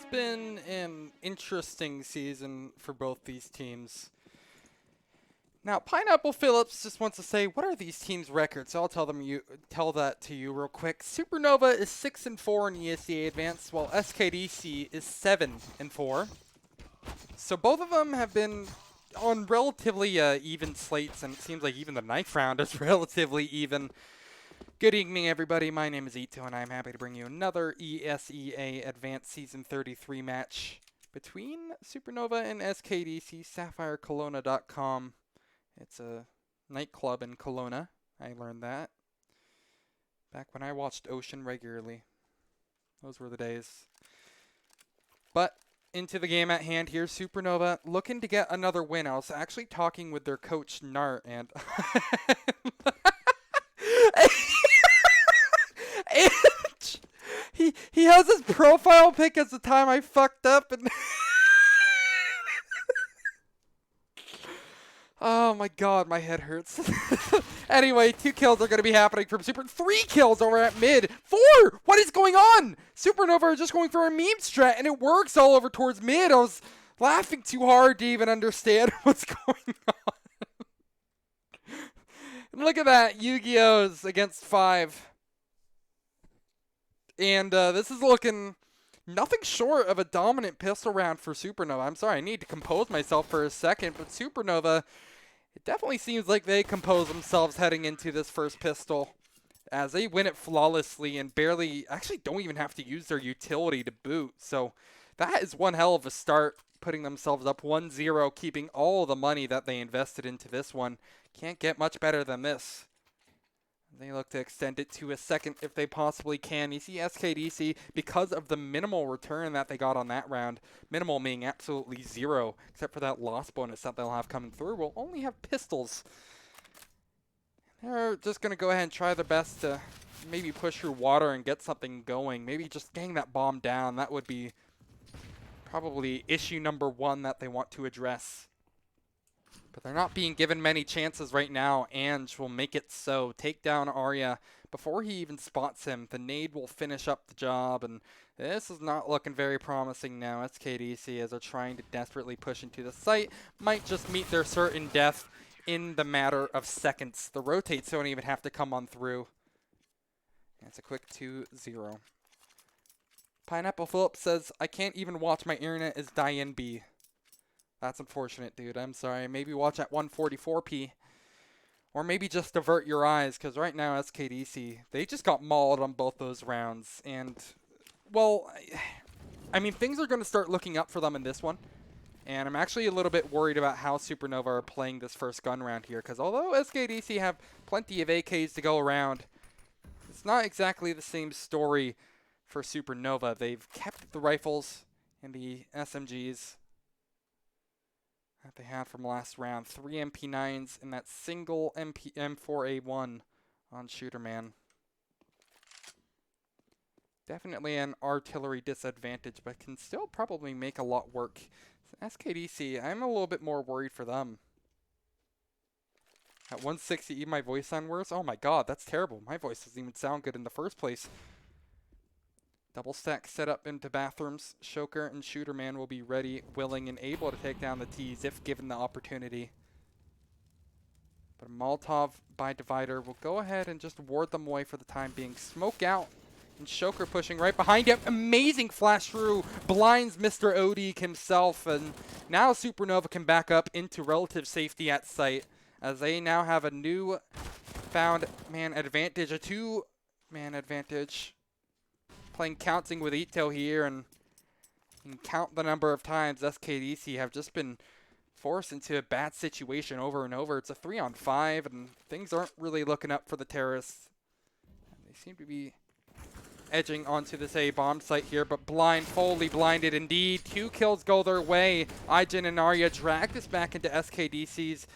It's been an interesting season for both these teams. Now, Pineapple Phillips just wants to say, what are these teams' records? So I'll tell that to you real quick. Supernova is 6-4 in ESEA Advanced, while SKDC is 7-4. So both of them have been on relatively even slates, and it seems like even the ninth round is relatively even. Good evening, everybody. My name is Ito, and I'm happy to bring you another ESEA Advanced Season 33 match between Supernova and SKDC, SapphireKelowna.com. It's a nightclub in Kelowna. I learned that back when I watched Ocean regularly. Those were the days. But into the game at hand here, Supernova looking to get another win. I was actually talking with their coach, Nart, and... and he has his profile pic as the time I fucked up, and... Oh my god, my head hurts. Anyway, 2 kills are going to be happening from Super. 3 kills over at mid. 4! What is going on? Supernova are just going for a meme strat, and it works all over towards mid. I was laughing too hard to even understand what's going on. And look at that. Yu-Gi-Oh's against 5. And this is looking nothing short of a dominant pistol round for Supernova. I'm sorry, I need to compose myself for a second, but Supernova... It definitely seems like they compose themselves heading into this first pistol as they win it flawlessly and barely, actually don't even have to use their utility to boot. So that is one hell of a start, putting themselves up 1-0, keeping all the money that they invested into this one. Can't get much better than this. They look to extend it to a second if they possibly can. You see SKDC, because of the minimal return that they got on that round, minimal meaning absolutely 0, except for that loss bonus that they'll have coming through, will only have pistols. They're just going to go ahead and try their best to maybe push through water and get something going. Maybe just getting that bomb down. That would be probably issue number 1 that they want to address. But they're not being given many chances right now. Ange will make it so. Take down Arya before he even spots him. The nade will finish up the job, and this is not looking very promising now. SKDC, as they're trying to desperately push into the site, might just meet their certain death in the matter of seconds. The rotates don't even have to come on through. And it's a quick 2-0. Pineapple Phillips says, I can't even watch, my internet is dying B. That's unfortunate, dude. I'm sorry. Maybe watch at 144p. Or maybe just avert your eyes, because right now SKDC, they just got mauled on both those rounds. And, well, I mean, things are going to start looking up for them in this one. And I'm actually a little bit worried about how Supernova are playing this first gun round here, because although SKDC have plenty of AKs to go around, it's not exactly the same story for Supernova. They've kept the rifles and the SMGs that they had from last round. 3 MP9s and that single M4A1 on Shooterman. Definitely an artillery disadvantage, but can still probably make a lot work. So SKDC, I'm a little bit more worried for them. At 160, even my voice sound worse? Oh my god, that's terrible. My voice doesn't even sound good in the first place. Double stack set up into bathrooms. Shoker and Shooterman will be ready, willing, and able to take down the T's if given the opportunity. But a Molotov by Divider will go ahead and just ward them away for the time being. Smoke out, and Shoker pushing right behind him. Amazing flash through, blinds Mr. Odiek himself, and now Supernova can back up into relative safety at site, as they now have a new found man advantage, a 2-man advantage. Playing counting with Ito here, and you can count the number of times SKDC have just been forced into a bad situation over and over. It's a 3-on-5, and things aren't really looking up for the terrorists. They seem to be edging onto this A-bomb site here, but fully blinded indeed. 2 kills go their way. Ijin and Arya drag this back into SKDC's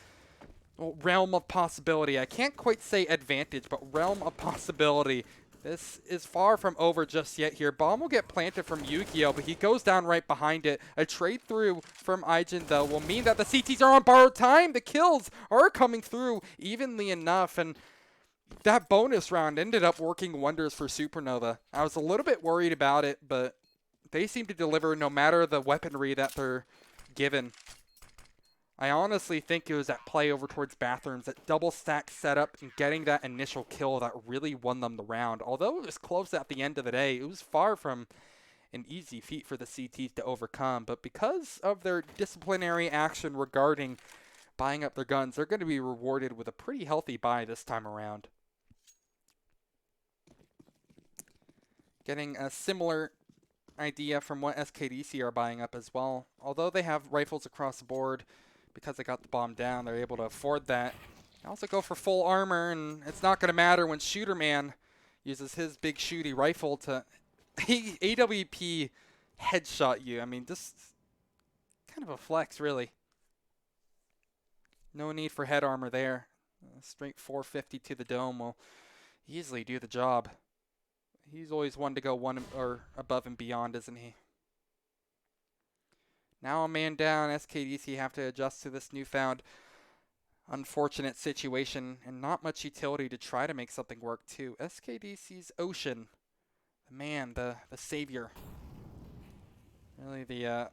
realm of possibility. I can't quite say advantage, but realm of possibility. This is far from over just yet here. Bomb will get planted from Yu-Gi-Oh, but he goes down right behind it. A trade through from Ijin, though, will mean that the CTs are on borrowed time. The kills are coming through evenly enough, and that bonus round ended up working wonders for Supernova. I was a little bit worried about it, but they seem to deliver no matter the weaponry that they're given. I honestly think it was that play over towards Bathrooms, that double stack setup and getting that initial kill that really won them the round. Although it was close at the end of the day, it was far from an easy feat for the CTs to overcome. But because of their disciplinary action regarding buying up their guns, they're going to be rewarded with a pretty healthy buy this time around. Getting a similar idea from what SKDC are buying up as well. Although they have rifles across the board, because they got the bomb down, they're able to afford that. They also go for full armor, and it's not going to matter when Shooter Man uses his big shooty rifle to AWP headshot you. I mean, just kind of a flex, really. No need for head armor there. Straight 450 to the dome will easily do the job. He's always one to go one or above and beyond, isn't he? Now a man down, SKDC have to adjust to this newfound unfortunate situation and not much utility to try to make something work too. SKDC's Ocean, the man, the savior. Really the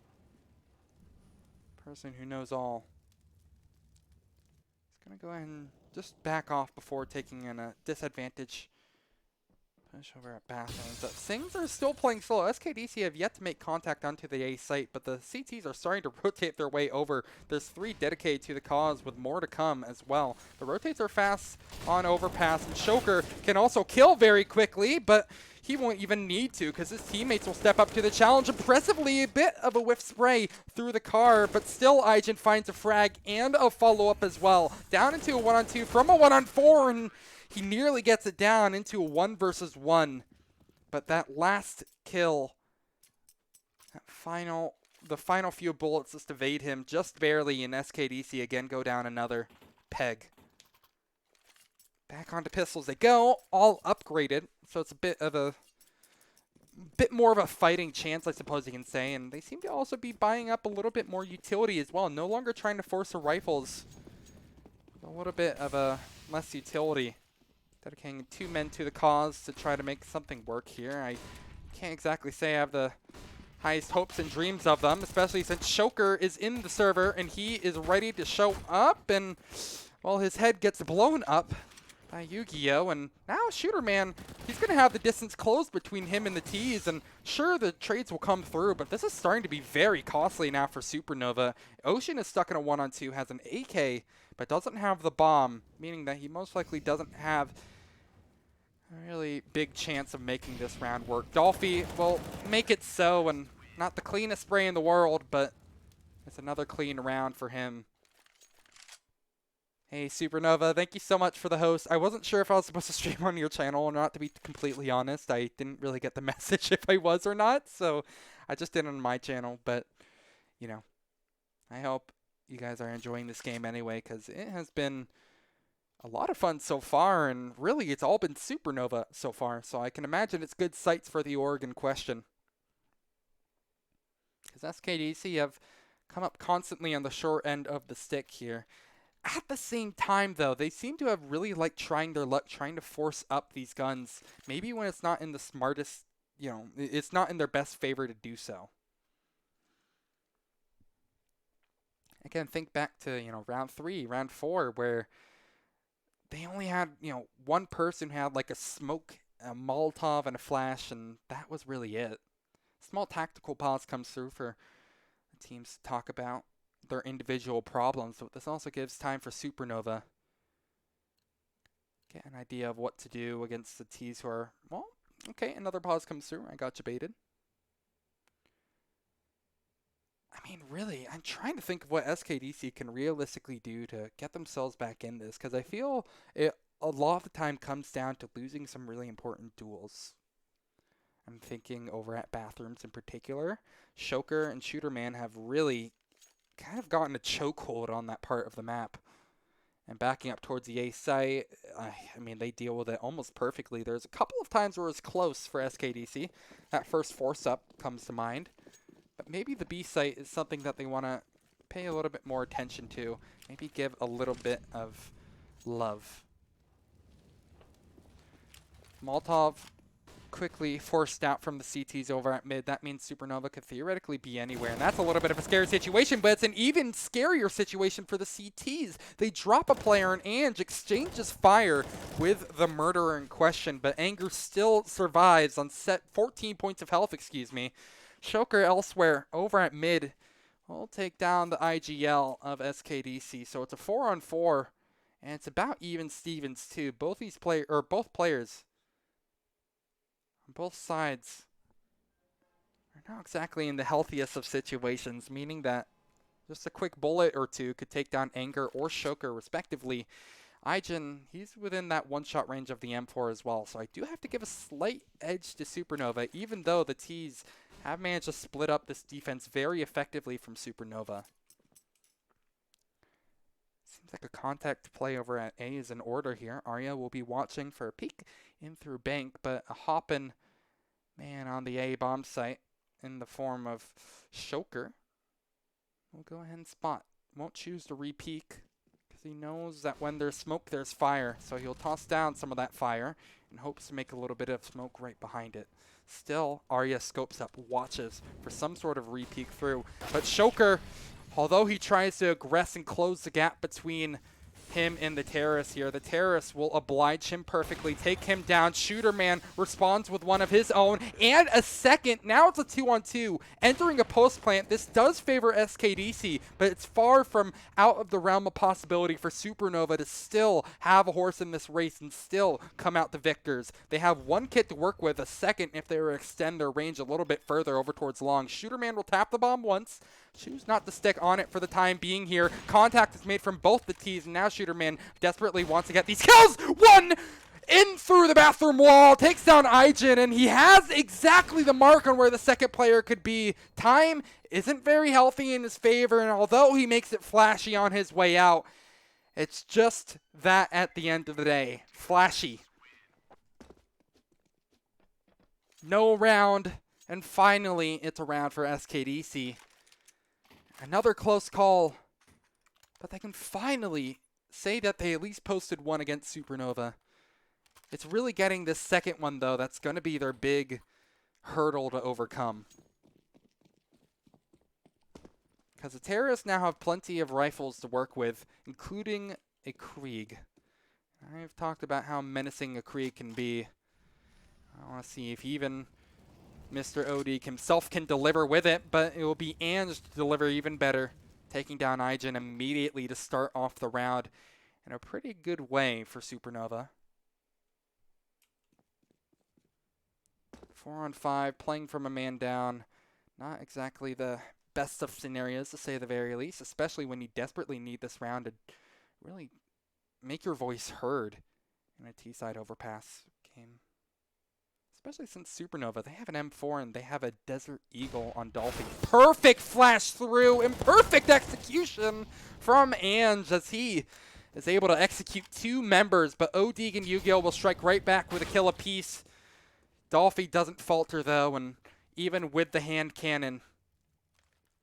person who knows all. He's going to go ahead and just back off before taking in a disadvantage. Push over at Bathrooms. Things are still playing slow. SKDC have yet to make contact onto the A site, but the CTs are starting to rotate their way over. There's 3 dedicated to the cause with more to come as well. The rotates are fast on overpass, and Shoker can also kill very quickly, but he won't even need to because his teammates will step up to the challenge impressively. A bit of a whiff spray through the car, but still Aigen finds a frag and a follow-up as well. Down into a 1-on-2 from a 1-on-4, and he nearly gets it down into a 1 versus 1. But that last kill, the final few bullets just evade him just barely, and SKDC again go down another peg. Back onto pistols they go, all upgraded, so it's a bit more of a fighting chance, I suppose you can say, and they seem to also be buying up a little bit more utility as well. No longer trying to force the rifles. A little bit of a less utility. Dedicating 2 men to the cause to try to make something work here. I can't exactly say I have the highest hopes and dreams of them, especially since Shoker is in the server and he is ready to show up, and well, his head gets blown up by Yu-Gi-Oh! And now Shooter Man, he's going to have the distance closed between him and the T's, and sure, the trades will come through, but this is starting to be very costly now for Supernova. Ocean is stuck in a 1-on-2, has an AK, but doesn't have the bomb, meaning that he most likely doesn't have a really big chance of making this round work. Dolphy will make it so, and not the cleanest spray in the world, but it's another clean round for him. Hey, Supernova, thank you so much for the host. I wasn't sure if I was supposed to stream on your channel or not, to be completely honest. I didn't really get the message if I was or not, so I just did it on my channel. But, you know, I hope you guys are enjoying this game anyway, because it has been a lot of fun so far, and really it's all been Supernova so far, so I can imagine it's good sights for the org in question. Because SKDC have come up constantly on the short end of the stick here. At the same time, though, they seem to have really liked trying their luck, trying to force up these guns. Maybe when it's not in the smartest, you know, it's not in their best favor to do so. Again, think back to, you know, round 3, round 4, where they only had, you know, one person who had like a smoke, a Molotov, and a flash, and that was really it. Small tactical pause comes through for the teams to talk about their individual problems, but this also gives time for Supernova. Get an idea of what to do against the T's who are, well, okay, another pause comes through. I got you baited. I mean, really, I'm trying to think of what SKDC can realistically do to get themselves back in this, because I feel it a lot of the time comes down to losing some really important duels. I'm thinking over at Bathrooms in particular. Shoker and Shooter Man have really kind of gotten a chokehold on that part of the map. And backing up towards the A site, I mean, they deal with it almost perfectly. There's a couple of times where it's close for SKDC. That first force-up comes to mind. But maybe the B site is something that they want to pay a little bit more attention to. Maybe give a little bit of love. Molotov quickly forced out from the CTs over at mid. That means Supernova could theoretically be anywhere, and that's a little bit of a scary situation, but it's an even scarier situation for the CTs. They drop a player, and Ange exchanges fire with the murderer in question, but Anger still survives on 14 points of health, excuse me. Shoker elsewhere over at mid will take down the IGL of SKDC, so it's a 4-on-4, and it's about even Stevens too. Both players on both sides are not exactly in the healthiest of situations, meaning that just a quick bullet or two could take down Anger or Shoker respectively. Aijin, he's within that one-shot range of the M4 as well, so I do have to give a slight edge to Supernova, even though the T's have managed to split up this defense very effectively from Supernova. Seems like a contact play over at A is in order here. Arya will be watching for a peek in through bank, but a hoppin' man on the A bomb site in the form of Shoker will go ahead and spot. Won't choose to re-peek because he knows that when there's smoke, there's fire. So he'll toss down some of that fire and hopes to make a little bit of smoke right behind it. Still, Arya scopes up, watches for some sort of re-peek through. But Shoker, although he tries to aggress and close the gap between him and the terrorist here, the terrorist will oblige him perfectly, take him down. Shooterman responds with one of his own and a second. Now it's a 2-on-2 entering a post plant. This does favor SKDC, but it's far from out of the realm of possibility for Supernova to still have a horse in this race and still come out the victors. They have one kit to work with, a second if they were to extend their range a little bit further over towards long. Shooterman will tap the bomb once, choose not to stick on it for the time being here. Contact is made from both the T's, and now Shooterman desperately wants to get these kills. One in through the bathroom wall, takes down Aijin, and he has exactly the mark on where the second player could be. Time isn't very healthy in his favor, and although he makes it flashy on his way out, it's just that at the end of the day. Flashy. No round, and finally it's a round for SKDC. Another close call, but they can finally say that they at least posted one against Supernova. It's really getting this second one, though, that's going to be their big hurdle to overcome. Because the terrorists now have plenty of rifles to work with, including a Krieg. I've talked about how menacing a Krieg can be. I want to see if even Mr. Odig himself can deliver with it, but it will be Ange to deliver even better, taking down Aijin immediately to start off the round in a pretty good way for Supernova. 4-on-5, playing from a man down. Not exactly the best of scenarios, to say the very least, especially when you desperately need this round to really make your voice heard in a T-side overpass game. Especially since Supernova, they have an M4 and they have a Desert Eagle on Dolphin. Perfect flash through and perfect execution from Ange as he is able to execute two members, but Odig and Yu-Gi-Oh will strike right back with a kill apiece. Dolphy doesn't falter though, and even with the hand cannon,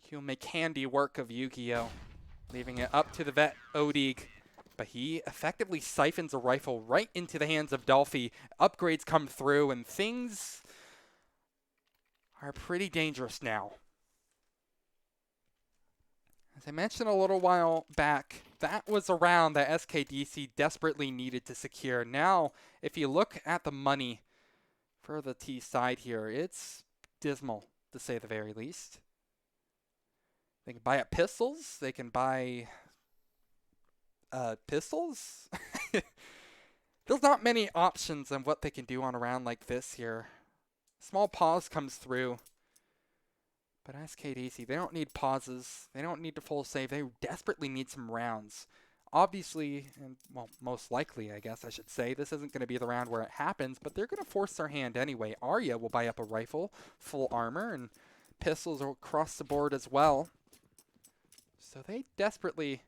he'll make handy work of Yu-Gi-Oh, leaving it up to the vet Odig. But he effectively siphons a rifle right into the hands of Dolphy. Upgrades come through, and things are pretty dangerous now. As I mentioned a little while back, that was a round that SKDC desperately needed to secure. Now, if you look at the money for the T side here, it's dismal, to say the very least. They can buy up pistols. They can buy pistols? There's not many options on what they can do on a round like this here. Small pause comes through. But SKDC, they don't need pauses. They don't need to full save. They desperately need some rounds. Obviously, and well, most likely, I guess I should say, this isn't going to be the round where it happens, but they're going to force their hand anyway. Arya will buy up a rifle, full armor, and pistols across the board as well. So they definitely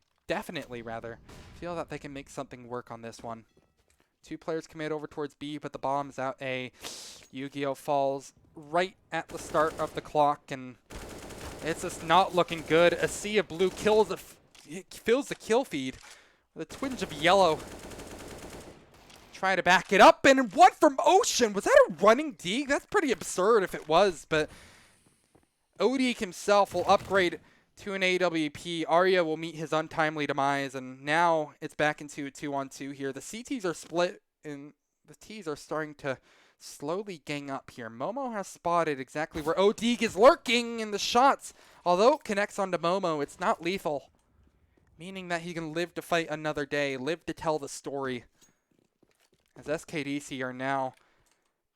feel that they can make something work on this one. Two players commit over towards B, but the bomb's out A. Yu-Gi-Oh falls right at the start of the clock, and it's just not looking good. A sea of blue fills the kill feed with a twinge of yellow. try to back it up, and one from Ocean. Was that a running Deke? That's pretty absurd if it was, but Odeek himself will upgrade to an AWP. Arya will meet his untimely demise, and now it's back into a 2-on-2 here. The CTs are split, and the Ts are starting to slowly gang up here. Momo has spotted exactly where Odeek is lurking in the shots. Although it connects onto Momo, it's not lethal, meaning that he can live to fight another day, live to tell the story. As SKDC are now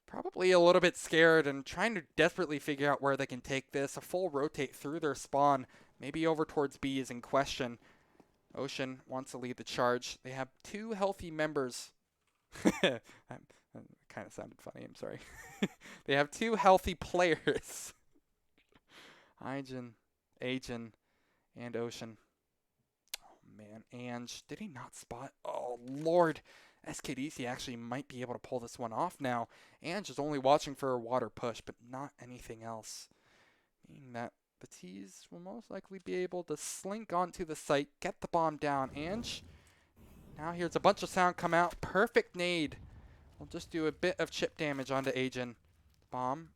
probably a little bit scared and trying to desperately figure out where they can take this. A full rotate through their spawn, maybe over towards B, is in question. Ocean wants to lead the charge. They have 2 healthy members. That kind of sounded funny, I'm sorry. They have 2 healthy players. Aijin, and Ocean. Oh man, Ange, did he not spot? Oh lord. SKDC actually might be able to pull this one off now. Ange is only watching for a water push, but not anything else. Meaning that the T's will most likely be able to slink onto the site, get the bomb down. Ange, now here's a bunch of sound come out. Perfect nade. We'll just do a bit of chip damage onto Aijin. Bomb,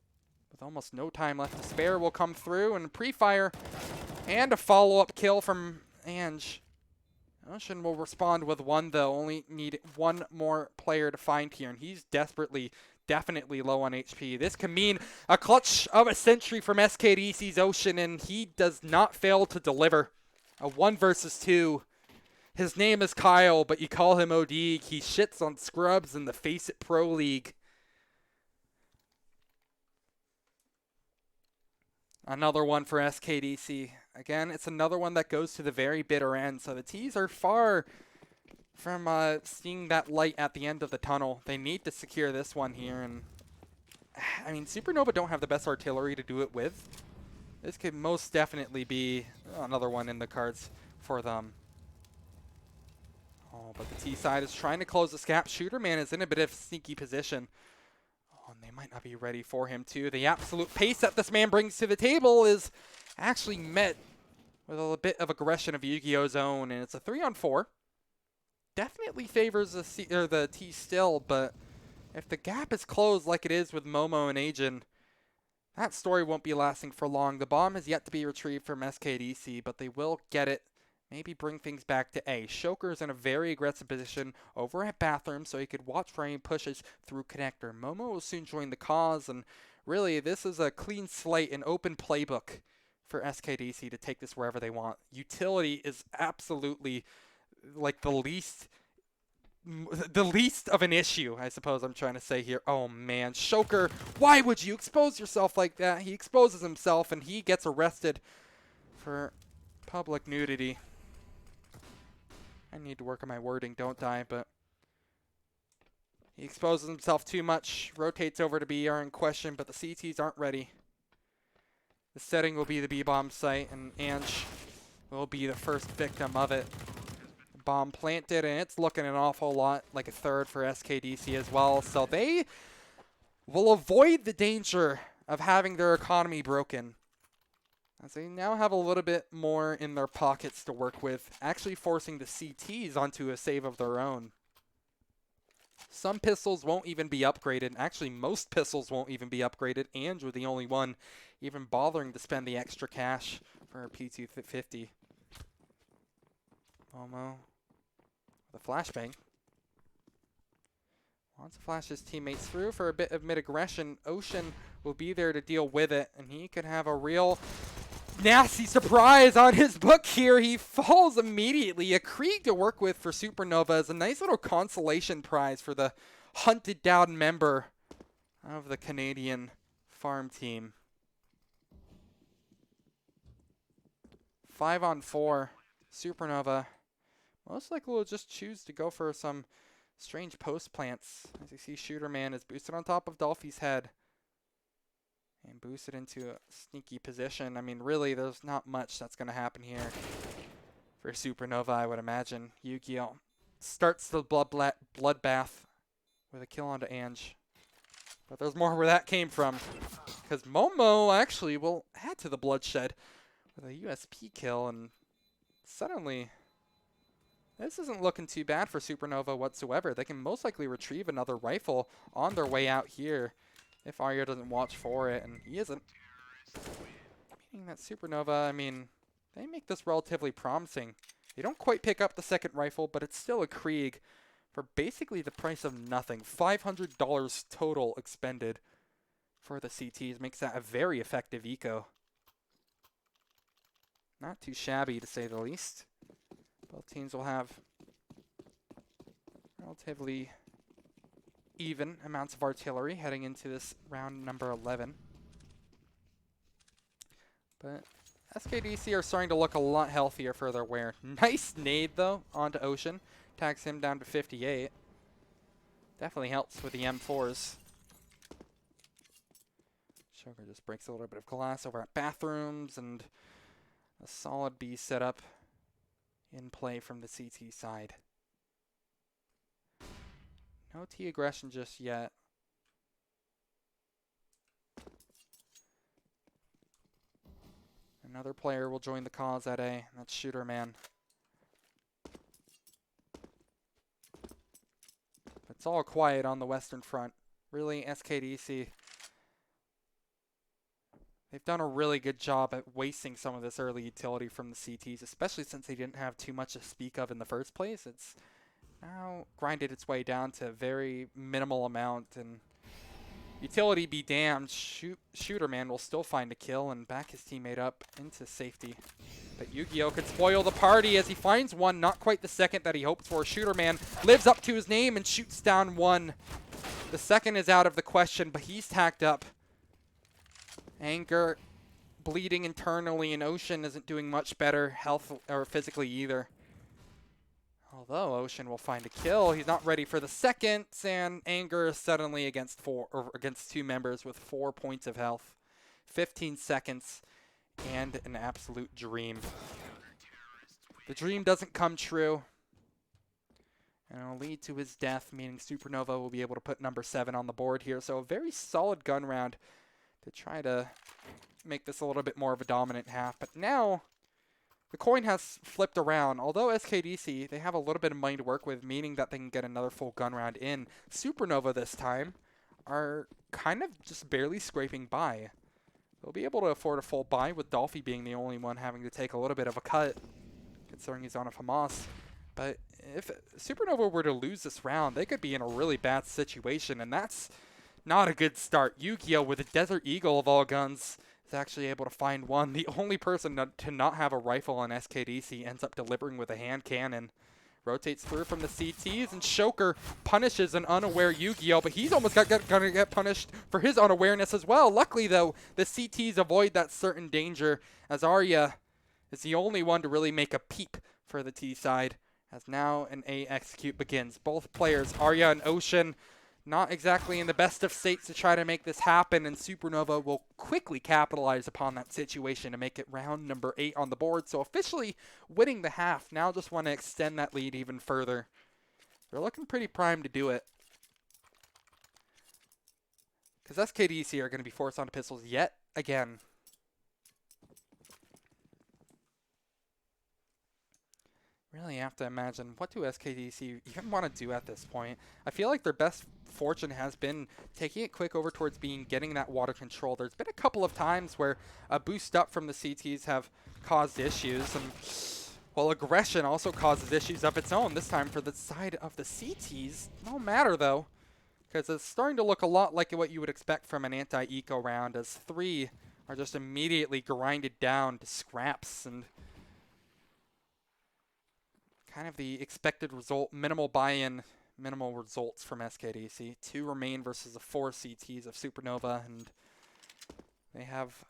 with almost no time left to spare, will come through, and pre-fire, and a follow-up kill from Ange. Ocean will respond with 1, though. Only need 1 more player to find here, and he's definitely low on HP. This can mean a clutch of a century from SKDC's Ocean, and he does not fail to deliver. A 1 versus 2. His name is Kyle, but you call him Odeek. He shits on scrubs in the Face It Pro League. Another one for SKDC. Again, it's another one that goes to the very bitter end. So the T's are far from seeing that light at the end of the tunnel. They need to secure this one here. And I mean, Supernova don't have the best artillery to do it with. This could most definitely be another one in the cards for them. Oh, but the T side is trying to close the gap. Shooterman is in a bit of sneaky position. Oh, and they might not be ready for him, too. The absolute pace that this man brings to the table is actually met with a bit of aggression of Yu-Gi-Oh's own, and it's a 3-on-4. Definitely favors the T still, but if the gap is closed like it is with Momo and Aijin, that story won't be lasting for long. The bomb is yet to be retrieved from SKDC, but they will get it. Maybe bring things back to A. Shoker's in a very aggressive position over at Bathroom, so he could watch for any pushes through Connector. Momo will soon join the cause, and really, this is a clean slate, an open playbook for SKDC to take this wherever they want. Utility is absolutely like the least of an issue, I suppose I'm trying to say here. Oh man, Shoker, why would you expose yourself like that? He exposes himself and he gets arrested for public nudity. I need to work on my wording, don't I? But he exposes himself too much, rotates over to B, are in question, but the CTs aren't ready. The setting will be the B-bomb site, and Ange will be the first victim of it. Bomb planted, and it's looking an awful lot like a third for SKDC as well. So they will avoid the danger of having their economy broken, as they now have a little bit more in their pockets to work with, actually forcing the CTs onto a save of their own. Some pistols won't even be upgraded. Actually, most pistols won't even be upgraded. Ange was the only one even bothering to spend the extra cash for a P250. Momo with a flashbang. Wants to flash his teammates through for a bit of mid-aggression. Ocean will be there to deal with it, and he could have a real nasty surprise on his book here. He falls immediately. A Krieg to work with for Supernova is a nice little consolation prize for the hunted down member of the Canadian farm team. 5-on-4. Supernova most likely will just choose to go for some strange post plants. As you see, Shooterman is boosted on top of Dolphy's head and boosted into a sneaky position. I mean, really, there's not much that's going to happen here for Supernova, I would imagine. Yu-Gi-Oh starts the bloodbath with a kill onto Ange. But there's more where that came from, because Momo actually will add to the bloodshed with a USP kill, and suddenly This isn't looking too bad for Supernova whatsoever. They can most likely retrieve another rifle on their way out here if Arya doesn't watch for it, and he isn't. Meaning that Supernova, I mean, they make this relatively promising. They don't quite pick up the second rifle, but it's still a Krieg for basically the price of nothing. $500 total expended for the CTs makes that a very effective eco. Not too shabby, to say the least. Both teams will have relatively even amounts of artillery heading into this round number 11. But SKDC are starting to look a lot healthier for their wear. Nice nade, though, onto Ocean. Tags him down to 58. Definitely helps with the M4s. Sugar just breaks a little bit of glass over at bathrooms, and a solid B setup in play from the CT side. No T aggression just yet. Another player will join the cause at A. That's Shooter Man. It's all quiet on the Western Front. Really, SKDC, they've done a really good job at wasting some of this early utility from the CTs, especially since they didn't have too much to speak of in the first place. It's now grinded its way down to a very minimal amount, and utility be damned, Shooter Man will still find a kill and back his teammate up into safety. But Yu-Gi-Oh could spoil the party as he finds one, not quite the second that he hoped for. Shooter Man lives up to his name and shoots down one. The second is out of the question, but he's tacked up. Anger bleeding internally, and Ocean isn't doing much better health or physically either. Although Ocean will find a kill, he's not ready for the second, and Anger is suddenly against two members with 4 points of health. 15 seconds, and an absolute dream. The dream doesn't come true, and it'll lead to his death, meaning Supernova will be able to put number 7 on the board here. So a very solid gun round to try to make this a little bit more of a dominant half. But now the coin has flipped around. Although SKDC, they have a little bit of money to work with, meaning that they can get another full gun round in. Supernova this time are kind of just barely scraping by. They'll be able to afford a full buy, with Dolphy being the only one having to take a little bit of a cut, considering he's on a FAMAS. But if Supernova were to lose this round, they could be in a really bad situation, and that's not a good start. Yu-Gi-Oh, with a Desert Eagle of all guns, is actually able to find one. The only person to not have a rifle on SKDC ends up delivering with a hand cannon. Rotates through from the CTs, and Shoker punishes an unaware Yu-Gi-Oh, but he's almost gonna get punished for his unawareness as well. Luckily, though, the CTs avoid that certain danger, as Arya is the only one to really make a peep for the T side, as now an A execute begins. Both players, Arya and Ocean, not exactly in the best of states to try to make this happen, and Supernova will quickly capitalize upon that situation to make it round number 8 on the board. So officially winning the half. Now just want to extend that lead even further. They're looking pretty primed to do it, because SKDC are going to be forced onto pistols yet again. Really have to imagine, what do SKDC even want to do at this point? I feel like their best fortune has been taking it quick over towards getting that water control. There's been a couple of times where a boost up from the CTs have caused issues, and well, aggression also causes issues of its own, this time for the side of the CTs. No matter though, because it's starting to look a lot like what you would expect from an anti-eco round, as 3 are just immediately grinded down to scraps, and kind of the expected result, minimal buy-in, minimal results from SKDC. 2 remain versus the 4 CTs of Supernova, and they have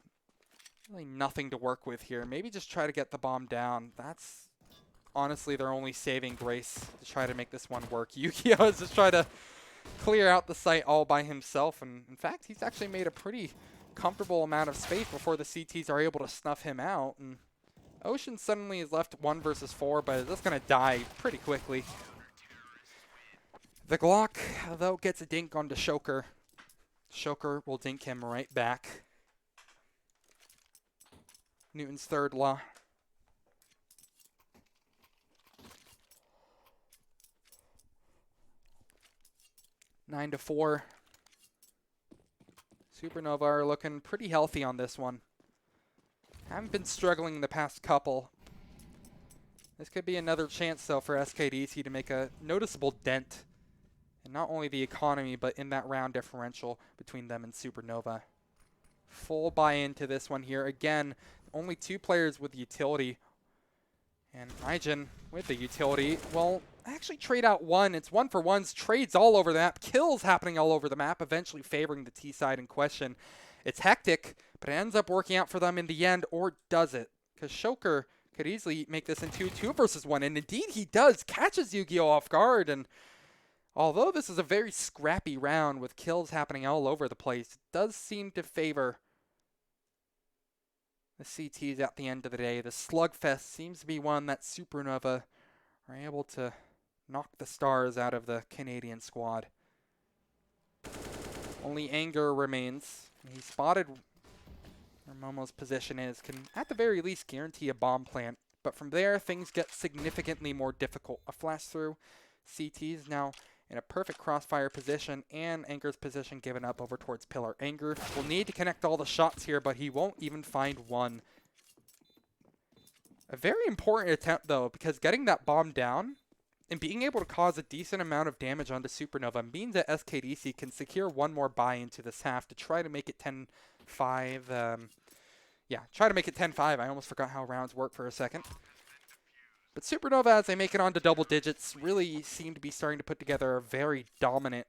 really nothing to work with here. Maybe just try to get the bomb down. That's honestly their only saving grace to try to make this one work. Yu-Gi-Oh is just trying to clear out the site all by himself, and in fact, he's actually made a pretty comfortable amount of space before the CTs are able to snuff him out, and Ocean suddenly is left 1 versus 4, but that's going to die pretty quickly. The Glock, though, gets a dink onto Shoker. Shoker will dink him right back. Newton's third law. 9-4. Supernova are looking pretty healthy on this one. Haven't been struggling the past couple. This could be another chance, though, for SKDC to make a noticeable dent in not only the economy, but in that round differential between them and Supernova. Full buy-in to this one here. Again, only 2 players with utility. And IGen with the utility. Well, actually trade out one. It's 1-for-1s. Trades all over the map. Kills happening all over the map, eventually favoring the T side in question. It's hectic, but it ends up working out for them in the end, or does it? Because Shoker could easily make this into a 2-versus-1, and indeed he does. Catches Yu-Gi-Oh! Off guard, and although this is a very scrappy round with kills happening all over the place, it does seem to favor the CTs at the end of the day. The slugfest seems to be one that Supernova are able to knock the stars out of the Canadian squad. Only Anger remains. He spotted where Momo's position is, can at the very least guarantee a bomb plant. But from there, things get significantly more difficult. A flash through. CT's now in a perfect crossfire position, and Anger's position given up over towards Pillar. Anger will need to connect all the shots here, but he won't even find one. A very important attempt, though, because getting that bomb down and being able to cause a decent amount of damage onto Supernova means that SKDC can secure one more buy into this half to try to make it 10-5. Try to make it 10-5. I almost forgot how rounds work for a second. But Supernova, as they make it onto double digits, really seem to be starting to put together a very dominant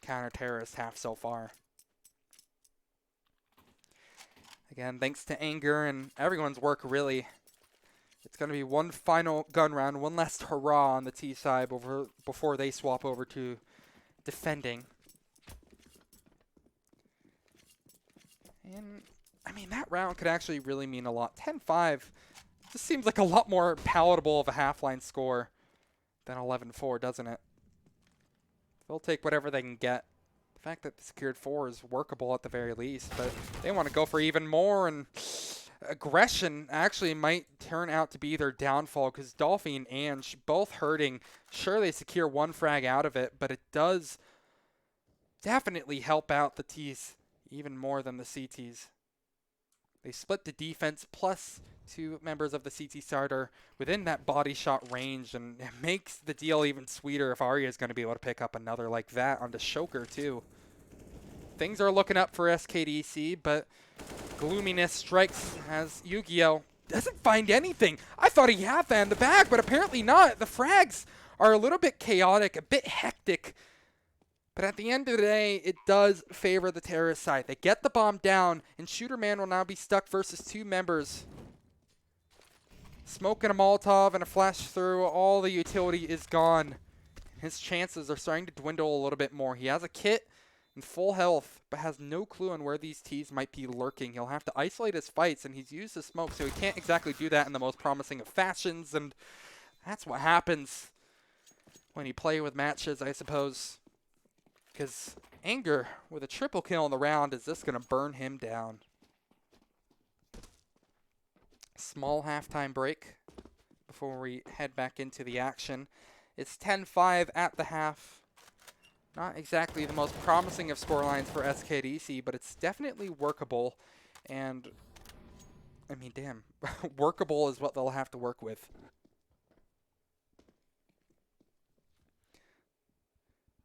counter-terrorist half so far. Again, thanks to Anger and everyone's work, really. It's going to be one final gun round, one last hurrah on the T side before they swap over to defending. And, I mean, that round could actually really mean a lot. 10-5 just seems like a lot more palatable of a half-line score than 11-4, doesn't it? They'll take whatever they can get. The fact that the secured 4 is workable at the very least, but they want to go for even more, and aggression actually might turn out to be their downfall because Dolphy and Ange both hurting. Sure, they secure one frag out of it, but it does definitely help out the T's even more than the CTs. They split the defense, plus 2 members of the CT starter within that body shot range, and it makes the deal even sweeter if Arya is going to be able to pick up another like that onto Shoker too. Things are looking up for SKDC, but gloominess strikes as Yu-Gi-Oh! Doesn't find anything. I thought he had that in the bag, but apparently not. The frags are a little bit chaotic, a bit hectic. But at the end of the day, it does favor the terrorist side. They get the bomb down, and Shooter Man will now be stuck versus 2 members. Smoke and a Molotov and a flash through. All the utility is gone. His chances are starting to dwindle a little bit more. He has a kit and full health, but has no clue on where these T's might be lurking. He'll have to isolate his fights, and he's used the smoke, so he can't exactly do that in the most promising of fashions, and that's what happens when you play with matches, I suppose. Because Anger, with a triple kill in the round, is just going to burn him down. Small halftime break before we head back into the action. It's 10-5 at the half. Not exactly the most promising of scorelines for SKDC, but it's definitely workable. And, I mean, damn, workable is what they'll have to work with.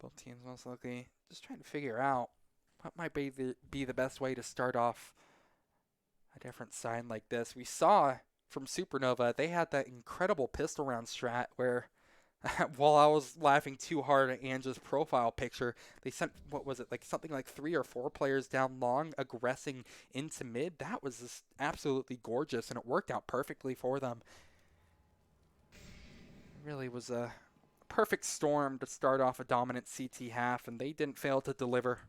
Both teams most likely just trying to figure out what might be the best way to start off a different side like this. We saw from Supernova, they had that incredible pistol round strat where while I was laughing too hard at Ange's profile picture, they sent, what was it, like something like 3 or 4 players down long, aggressing into mid. That was just absolutely gorgeous, and it worked out perfectly for them. It really was a perfect storm to start off a dominant CT half, and they didn't fail to deliver.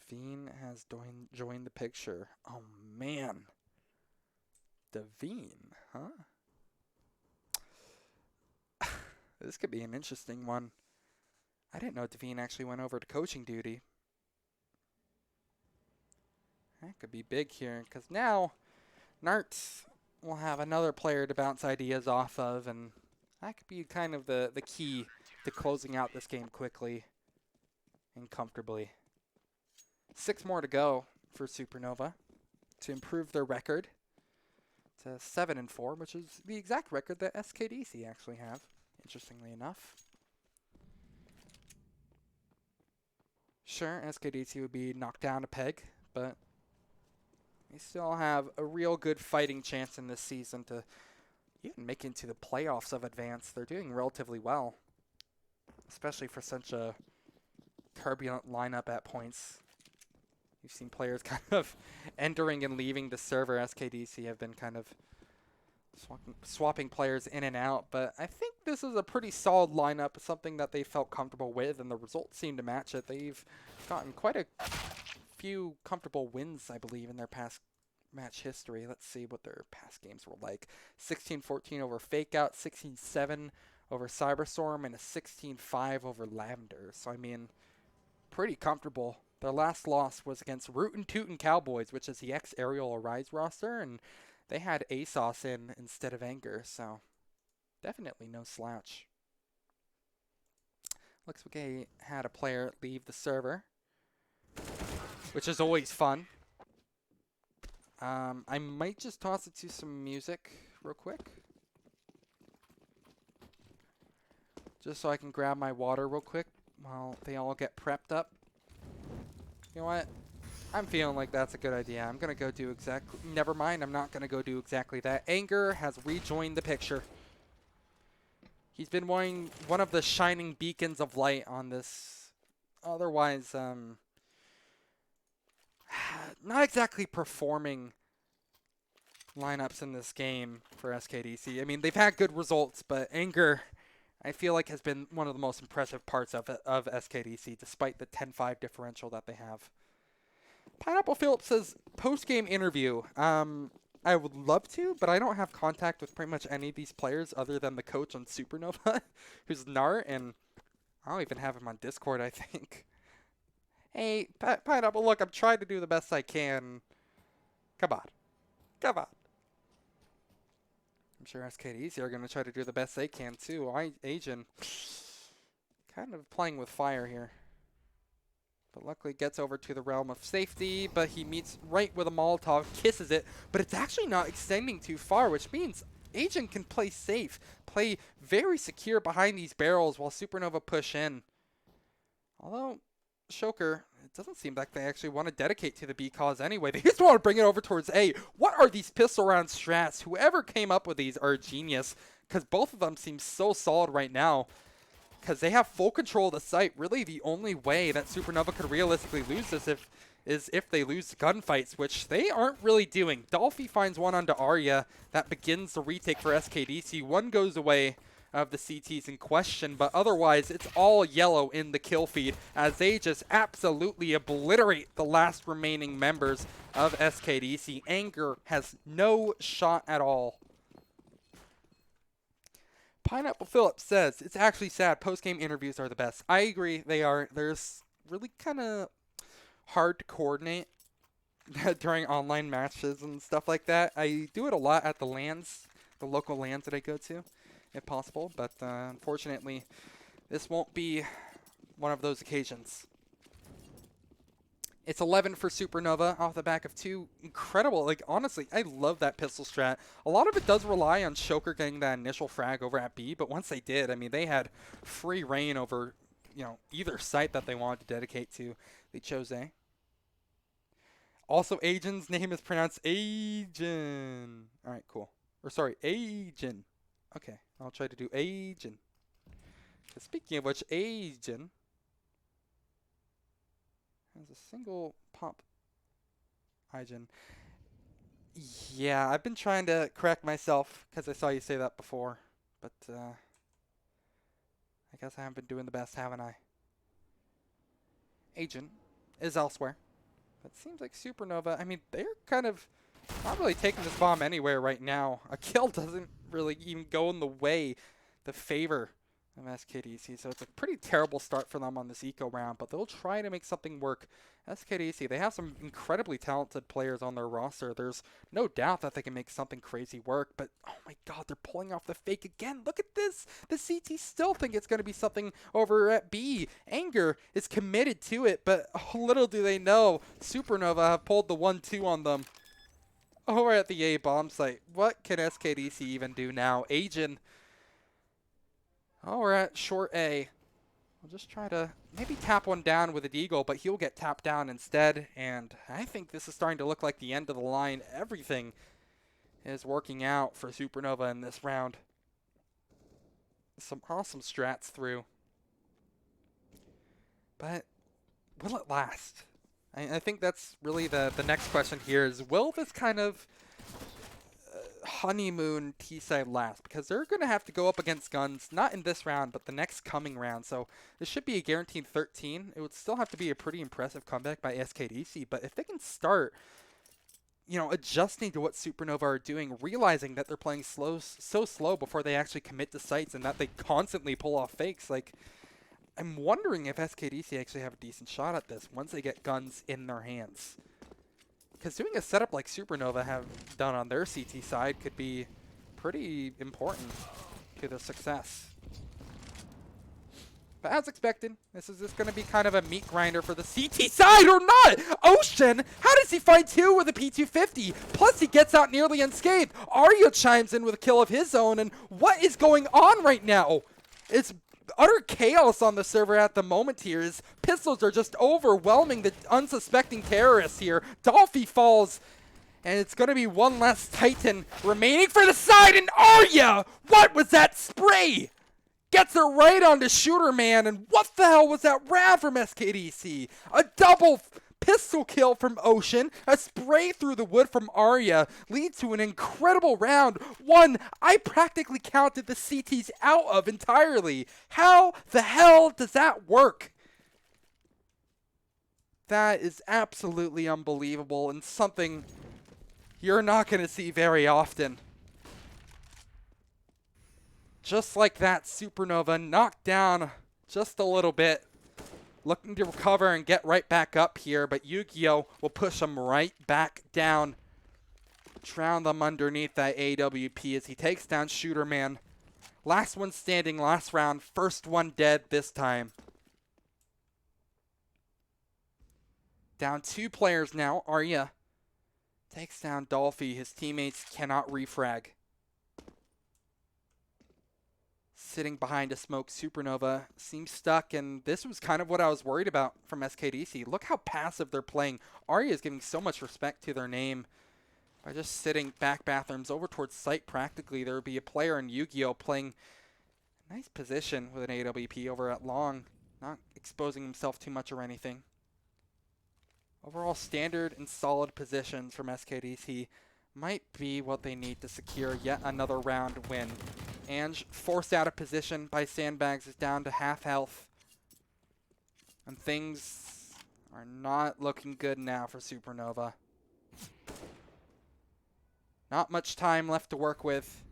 Devine has joined the picture. Oh, man. Devine, huh? This could be an interesting one. I didn't know Devine actually went over to coaching duty. That could be big here, because now Narts will have another player to bounce ideas off of, and that could be kind of the key to closing out this game quickly and comfortably. 6 more to go for Supernova to improve their record to 7-4, which is the exact record that SKDC actually have, interestingly enough. Sure, SKDC would be knocked down a peg, but they still have a real good fighting chance in this season to even make it into the playoffs of Advance. They're doing relatively well, especially for such a turbulent lineup at points. You've seen players kind of entering and leaving the server. SKDC have been kind of swapping players in and out, but I think this is a pretty solid lineup, something that they felt comfortable with, and the results seem to match it. They've gotten quite a few comfortable wins, I believe, in their past match history. Let's see what their past games were like. 16-14 over Fakeout, 16-7 over Cyberstorm, and a 16-5 over Lavender. So, I mean, pretty comfortable. Their last loss was against Rootin' Tootin' Cowboys, which is the ex-Aerial Arise roster, and they had ASOS in instead of Anger, so definitely no slouch. Looks like they had a player leave the server, which is always fun. I might just toss it to some music real quick, just so I can grab my water real quick while they all get prepped up. You know what? I'm feeling like that's a good idea. I'm going to go do exactly... Never mind, I'm not going to go do exactly that. Anger has rejoined the picture. He's been one of the shining beacons of light on this otherwise not exactly performing lineups in this game for SKDC. I mean, they've had good results, but Anger, I feel like, has been one of the most impressive parts of SKDC, despite the 10-5 differential that they have. Pineapple Phillips says, post-game interview. I would love to, but I don't have contact with pretty much any of these players other than the coach on Supernova, who's Nart, and I don't even have him on Discord, I think. Hey, Pineapple, look, I'm trying to do the best I can. Come on. Come on. I'm sure SKDC are going to try to do the best they can, too. Agent, kind of playing with fire here. But luckily gets over to the realm of safety, but he meets right with a Molotov, kisses it, but it's actually not extending too far, which means Agent can play safe, play very secure behind these barrels while Supernova push in. Although, Shoker, it doesn't seem like they actually want to dedicate to the B cause anyway. They just want to bring it over towards A. What are these pistol round strats? Whoever came up with these are a genius, because both of them seem so solid right now. Because they have full control of the site. Really, the only way that Supernova could realistically lose this is if they lose the gunfights, which they aren't really doing. Dolphy finds one onto Arya. That begins the retake for SKDC. One goes away of the CTs in question, but otherwise, it's all yellow in the kill feed as they just absolutely obliterate the last remaining members of SKDC. Anger has no shot at all. Pineapple Phillips says, it's actually sad. Post-game interviews are the best. I agree, they are. There's really kind of hard to coordinate during online matches and stuff like that. I do it a lot at the LANs, the local LANs that I go to, if possible. But unfortunately, this won't be one of those occasions. It's 11 for Supernova off the back of 2 incredible, like, honestly, I love that pistol strat. A lot of it does rely on Shoker getting that initial frag over at B, but once they did, I mean, they had free reign over, you know, either site that they wanted to dedicate to. They chose A. Also, Agent's name is pronounced Agent. All right, cool. Or sorry, Agent. Okay, I'll try to do Agent. Speaking of which, Agent has a single pop. Hygiene. Yeah, I've been trying to correct myself because I saw you say that before. But I guess I haven't been doing the best, haven't I? Agent is elsewhere. It seems like Supernova, I mean, they're kind of not really taking this bomb anywhere right now. A kill doesn't really even go in the favor of SKDC, so it's a pretty terrible start for them on this eco round, but they'll try to make something work. SKDC, they have some incredibly talented players on their roster. There's no doubt that they can make something crazy work, but oh my god, they're pulling off the fake again. Look at this. The CT still think it's going to be something over at B. Anger is committed to it, but little do they know, Supernova have pulled the 1-2 on them. Over at the A bomb site, what can SKDC even do now? Agent. Oh, we're at short A. We'll just try to maybe tap one down with a deagle, but he'll get tapped down instead. And I think this is starting to look like the end of the line. Everything is working out for Supernova in this round. Some awesome strats through. But will it last? I think that's really the next question here is, will this kind of honeymoon T-side last? Because they're going to have to go up against guns, not in this round, but the next coming round. So this should be a guaranteed 13. It would still have to be a pretty impressive comeback by SKDC. But if they can start, you know, adjusting to what Supernova are doing, realizing that they're playing so slow before they actually commit to sites and that they constantly pull off fakes, like, I'm wondering if SKDC actually have a decent shot at this once they get guns in their hands. Because doing a setup like Supernova have done on their CT side could be pretty important to the success. But as expected, this is just going to be kind of a meat grinder for the CT side or not. Ocean, how does he find two with a P250? Plus he gets out nearly unscathed. Arya chimes in with a kill of his own, and what is going on right now? It's utter chaos on the server at the moment here. His pistols are just overwhelming the unsuspecting terrorists here. Dolphy falls, and it's going to be one less Titan remaining for the side, and Arya! What was that spray? Gets her right onto Shooter Man, and what the hell was that round from SKDC? A double pistol kill from Ocean, a spray through the wood from Arya leads to an incredible round, one I practically counted the CTs out of entirely. How the hell does that work? That is absolutely unbelievable and something you're not going to see very often. Just like that, Supernova knocked down just a little bit. Looking to recover and get right back up here, but Yu-Gi-Oh! Will push him right back down. Drown them underneath that AWP as he takes down Shooter Man. Last one standing, last round, first one dead this time. Down two players now. Arya takes down Dolphy. His teammates cannot refrag. Sitting behind a smoke, Supernova seems stuck, and this was kind of what I was worried about from SKDC. Look how passive they're playing. Arya is giving so much respect to their name by just sitting back bathrooms over towards site practically. There would be a player in Yu-Gi-Oh! Playing a nice position with an AWP over at long, not exposing himself too much or anything. Overall standard and solid positions from SKDC might be what they need to secure yet another round win. Ange, forced out of position by Sandbags, is down to half health. And things are not looking good now for Supernova. Not much time left to work with.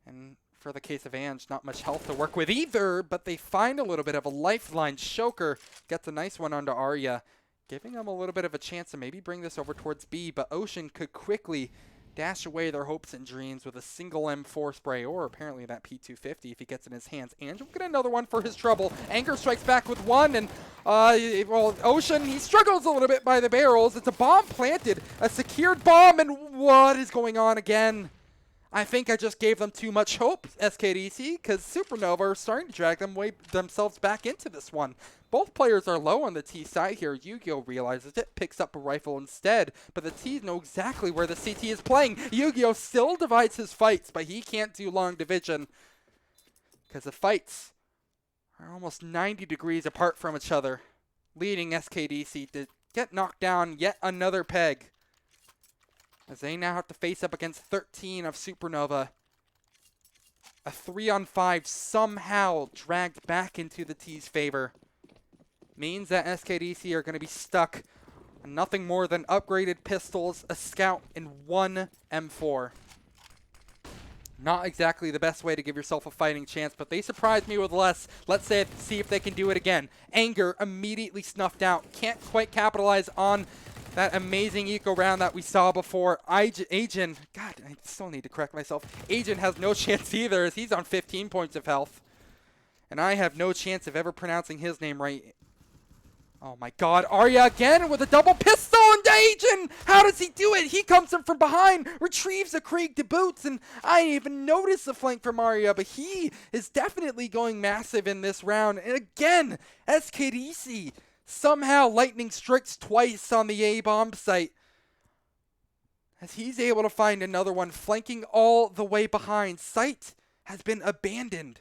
And for the case of Ange, not much health to work with either, but they find a little bit of a lifeline. Shoker gets a nice one onto Arya, giving them a little bit of a chance to maybe bring this over towards B, but Ocean could quickly dash away their hopes and dreams with a single M4 spray, or apparently that P250 if he gets in his hands. Angel will get another one for his trouble. Anger strikes back with one, and well, Ocean, he struggles a little bit by the barrels. It's a bomb planted, a secured bomb, and what is going on again? I think I just gave them too much hope, SKDC, because Supernova are starting to drag themselves back into this one. Both players are low on the T side here. Yu-Gi-Oh! Realizes it, picks up a rifle instead, but the T's know exactly where the CT is playing. Yu-Gi-Oh! Still divides his fights, but he can't do long division because the fights are almost 90 degrees apart from each other, leading SKDC to get knocked down yet another peg, as they now have to face up against 13 of Supernova. A 3-on-5 somehow dragged back into the T's favor means that SKDC are going to be stuck And nothing more than upgraded pistols, a scout, and one M4. Not exactly the best way to give yourself a fighting chance, but they surprised me with less. Let's see if they can do it again. Anger immediately snuffed out. Can't quite capitalize on that amazing eco round that we saw before. Agent, God, I still need to correct myself. Agent has no chance either, as he's on 15 points of health. And I have no chance of ever pronouncing his name right. Oh my god, Arya again with a double pistol and Agent! How does he do it? He comes in from behind, retrieves a Krieg to boots, and I didn't even notice the flank from Arya, but he is definitely going massive in this round. And again, SKDC somehow lightning strikes twice on the A-bomb site, as he's able to find another one, flanking all the way behind. Site has been abandoned.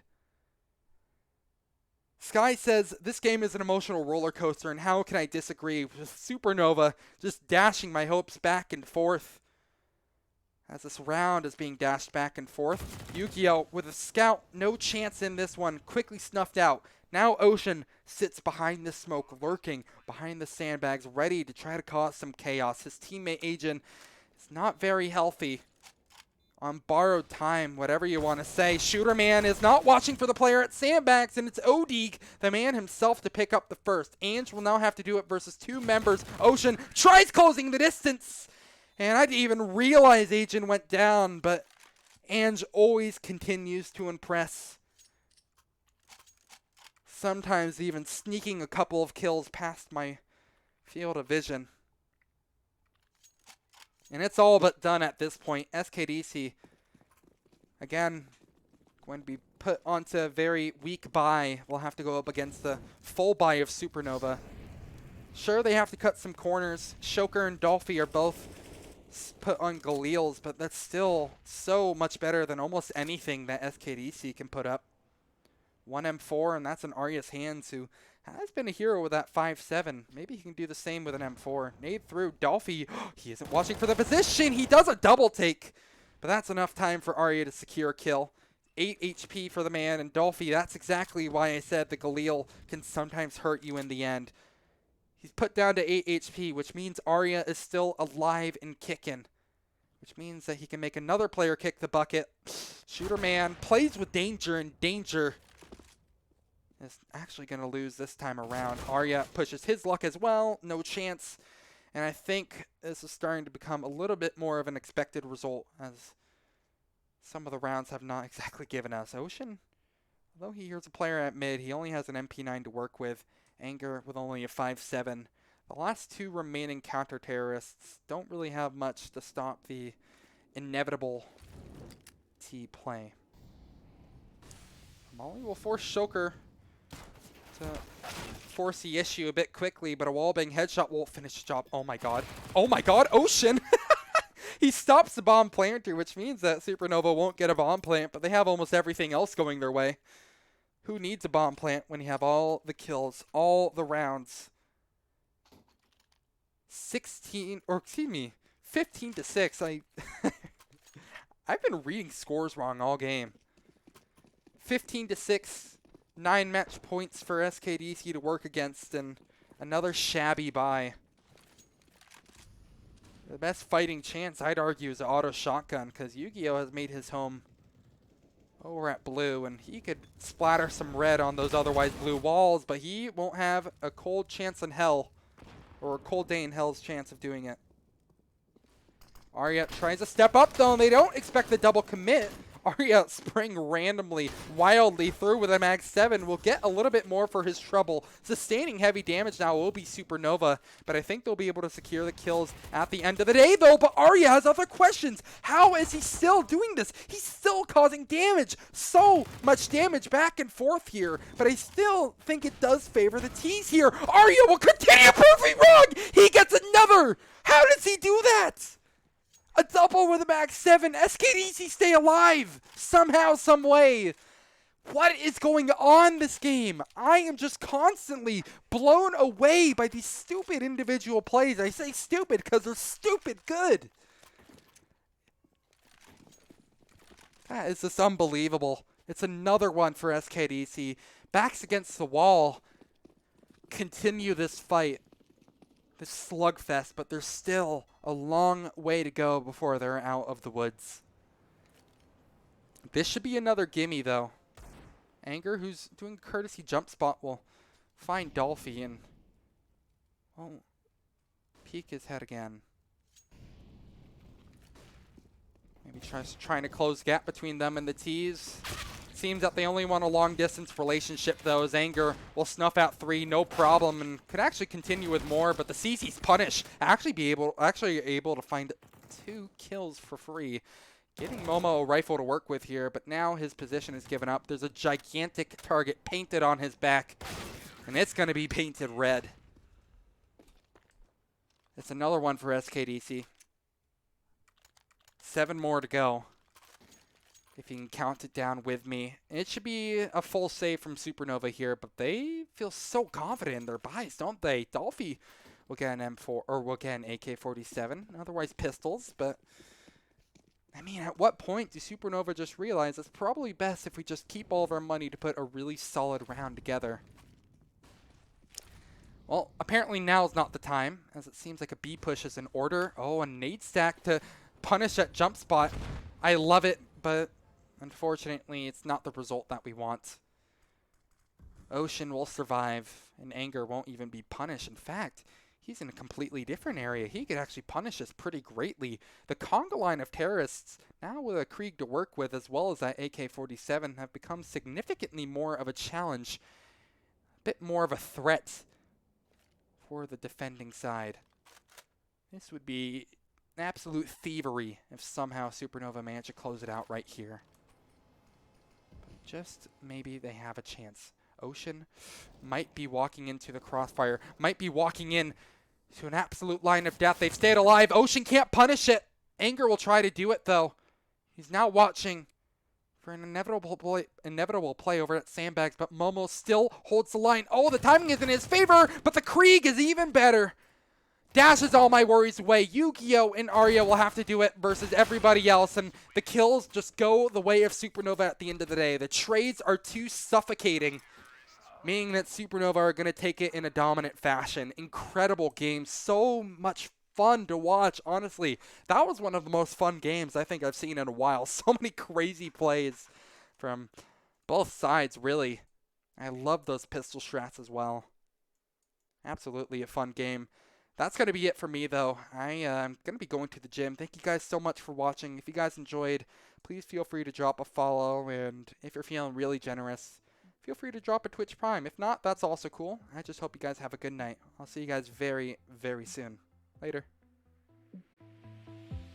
Sky says, this game is an emotional roller coaster, and how can I disagree with Supernova just dashing my hopes back and forth. As this round is being dashed back and forth, Yu-Gi-Oh! With a scout, no chance in this one, quickly snuffed out. Now Ocean sits behind the smoke, lurking behind the sandbags, ready to try to cause some chaos. His teammate Agent is not very healthy. On borrowed time, whatever you want to say. Shooter Man is not watching for the player at sandbags, and it's Odeeg, the man himself, to pick up the first. Ange will now have to do it versus two members. Ocean tries closing the distance, and I didn't even realize Agent went down, but Ange always continues to impress. Sometimes even sneaking a couple of kills past my field of vision. And it's all but done at this point. SKDC, again, going to be put onto a very weak buy. We'll have to go up against the full buy of Supernova. Sure, they have to cut some corners. Shoker and Dolphy are both put on Galils, but that's still so much better than almost anything that SKDC can put up. One M4, and that's an Arya's Hands, who has been a hero with that 5.7. Maybe he can do the same with an M4. Nade through. Dolphy, he isn't watching for the position. He does a double take, but that's enough time for Arya to secure a kill. 8 HP for the man, and Dolphy, that's exactly why I said the Galil can sometimes hurt you in the end. He's put down to 8 HP, which means Arya is still alive and kicking, which means that he can make another player kick the bucket. Shooter Man plays with danger, and danger is actually going to lose this time around. Arya pushes his luck as well. No chance. And I think this is starting to become a little bit more of an expected result, as some of the rounds have not exactly given us. Ocean, although he hears a player at mid, he only has an MP9 to work with. Anger with only a 5.7. The last two remaining counter-terrorists don't really have much to stop the inevitable T play. Molly will force Shoker to force the issue a bit quickly, but a wallbang headshot won't finish the job. Oh my god. Oh my god, Ocean! He stops the bomb planter, which means that Supernova won't get a bomb plant, but they have almost everything else going their way. Who needs a bomb plant when you have all the kills, all the rounds? 15 to 6. I've been reading scores wrong all game. 15 to 6, 9 match points for SKDC to work against, and another shabby buy. The best fighting chance, I'd argue, is an auto shotgun, because Yu-Gi-Oh! Has made his home over at blue, and he could splatter some red on those otherwise blue walls, but he won't have a cold chance in hell, or a cold day in hell's chance of doing it. Arya tries to step up, though, and they don't expect the double commit. Arya spraying randomly, wildly through with a mag 7 will get a little bit more for his trouble. Sustaining heavy damage now will be Supernova, but I think they'll be able to secure the kills at the end of the day, though. But Arya has other questions. How is he still doing this? He's still causing damage. So much damage back and forth here, but I still think it does favor the T's here. Arya will continue proving wrong. He gets another. How does he do that? A double with a max 7. SKDC stay alive somehow, some way. What is going on this game? I am just constantly blown away by these stupid individual plays. I say stupid because they're stupid good. That is just unbelievable. It's another one for SKDC. Backs against the wall. Continue this fight. this slugfest, but there's still a long way to go before they're out of the woods. This should be another gimme, though. Anger, who's doing a courtesy jump spot, will find Dolphy and won't peek his head again. Maybe trying to close gap between them and the T's. Seems that they only want a long-distance relationship, though, as Anger will snuff out 3, no problem, and could actually continue with more. But the CC's punish actually able to find 2 kills for free, giving Momo a rifle to work with here. But now his position is given up. There's a gigantic target painted on his back, and it's going to be painted red. It's another one for SKDC. 7 more to go, if you can count it down with me. It should be a full save from Supernova here, but they feel so confident in their buys, don't they? Dolphy will get an M4, or will get an AK-47, otherwise pistols, but I mean, at what point do Supernova just realize it's probably best if we just keep all of our money to put a really solid round together? Well, apparently now is not the time, as it seems like a B push is in order. Oh, a nade stack to punish that jump spot. I love it, but unfortunately, it's not the result that we want. Ocean will survive, and Anger won't even be punished. In fact, he's in a completely different area. He could actually punish us pretty greatly. The conga line of terrorists, now with a Krieg to work with, as well as that AK-47, have become significantly more of a challenge, a bit more of a threat for the defending side. This would be absolute thievery if somehow Supernova managed to close it out right here. But just maybe they have a chance. Ocean might be walking into the crossfire, might be walking in to an absolute line of death. They've stayed alive. Ocean can't punish it. Anger will try to do it, though. He's now watching for an inevitable play over at Sandbags, but Momo still holds the line. Oh, the timing is in his favor, but the Krieg is even better. Dashes all my worries away. Yu-Gi-Oh! And Arya will have to do it versus everybody else, and the kills just go the way of Supernova at the end of the day. The trades are too suffocating, meaning that Supernova are going to take it in a dominant fashion. Incredible game. So much fun to watch, honestly. That was one of the most fun games I think I've seen in a while. So many crazy plays from both sides, really. I love those pistol strats as well. Absolutely a fun game. That's going to be it for me, though. I'm going to be going to the gym. Thank you guys so much for watching. If you guys enjoyed, please feel free to drop a follow. And if you're feeling really generous, feel free to drop a Twitch Prime. If not, that's also cool. I just hope you guys have a good night. I'll see you guys very, very soon. Later.